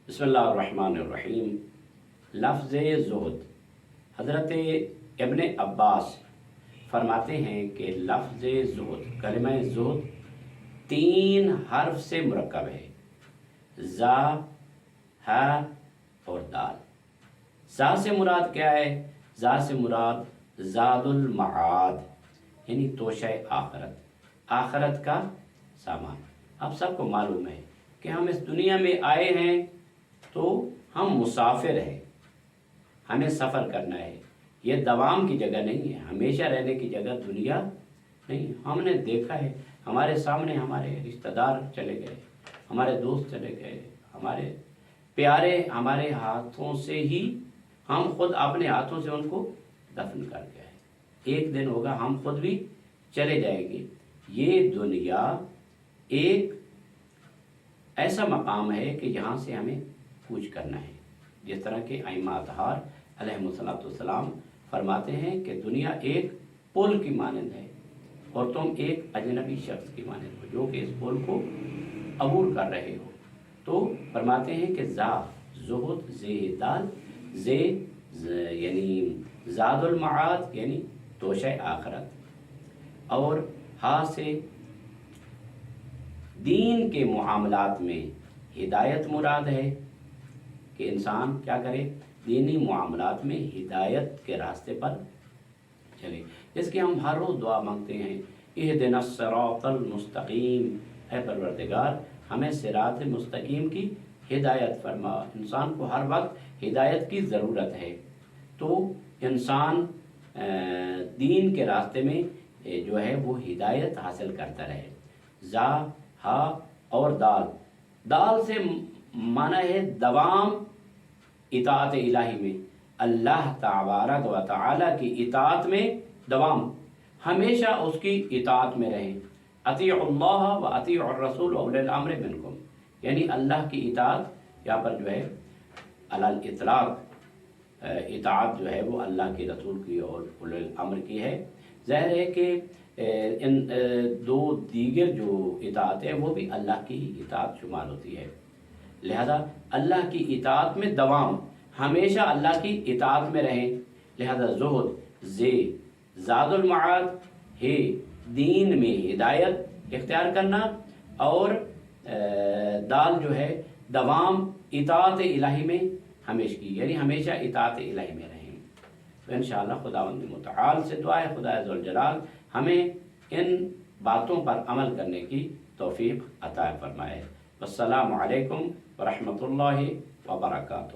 بسم اللہ الرحمن الرحیم۔ لفظ زہد، حضرت ابن عباس فرماتے ہیں کہ لفظ زہد، کلمہ زہد 3 حرف سے مرکب ہے، زا، ہا اور دال۔ زا سے مراد کیا ہے؟ زا سے مراد زاد المعاد، یعنی توشہ آخرت، آخرت کا سامان۔ اب سب کو معلوم ہے کہ ہم اس دنیا میں آئے ہیں تو ہم مسافر ہیں، ہمیں سفر کرنا ہے۔ یہ دوام کی جگہ نہیں ہے، ہمیشہ رہنے کی جگہ دنیا نہیں۔ ہم نے دیکھا ہے، ہمارے سامنے ہمارے رشتہ دار چلے گئے، ہمارے دوست چلے گئے، ہمارے پیارے ہمارے ہاتھوں سے ہی، ہم خود اپنے ہاتھوں سے ان کو دفن کر گئے۔ ایک دن ہوگا ہم خود بھی چلے جائیں گے۔ یہ دنیا ایک ایسا مقام ہے کہ جہاں سے ہمیں کوچ کرنا ہے۔ جس طرح کہ ائمہ اطہار علیہم السلام فرماتے ہیں کہ دنیا ایک پل کی مانند ہے اور تم ایک اجنبی شخص کی مانند ہو جو کہ اس پل کو عبور کر رہے ہو۔ تو فرماتے ہیں کہ زا زہد، زے دال، زے یعنی زاد المعاد یعنی توشہ آخرت، اور ہا سے دین کے معاملات میں ہدایت مراد ہے کہ انسان کیا کرے؟ دینی معاملات میں ہدایت کے راستے پر چلے۔ اس کی ہم ہر روز دعا مانگتے ہیں، اہدنا الصراط المستقیم، اے پروردگار ہمیں صراط مستقیم کی ہدایت فرما۔ انسان کو ہر وقت ہدایت کی ضرورت ہے، تو انسان دین کے راستے میں جو ہے وہ ہدایت حاصل کرتا رہے۔ زا، ہا اور دال۔ دال سے معنی ہے دوام اطاعت الہی میں، اللہ تبارک و تعالی کی اطاعت میں دوام، ہمیشہ اس کی اطاعت میں رہیں۔ اطیعوا اللہ و اطیعوا الرسول و اولی الامر منکم، یعنی اللہ کی اطاعت، یہاں پر جو ہے علی الاطلاق اطاعت جو ہے وہ اللہ کے رسول کی اور اولی الامر کی ہے۔ ظاہر ہے کہ ان دو دیگر جو اطاعت ہے وہ بھی اللہ کی اطاعت شمار ہوتی ہے، لہذا اللہ کی اطاعت میں دوام، ہمیشہ اللہ کی اطاعت میں رہیں۔ لہذا زہد، زے زاد المعاد، ہے دین میں ہدایت اختیار کرنا، اور دال جو ہے دوام اطاعت الہی میں ہمیشگی، یعنی ہمیشہ اطاعت الہی میں رہیں۔ تو انشاءاللہ خداوند متعال سے دعا ہے خدا ذوالجلال ہمیں ان باتوں پر عمل کرنے کی توفیق عطا فرمائے۔ السلام علیکم ورحمۃ اللہ وبرکاتہ۔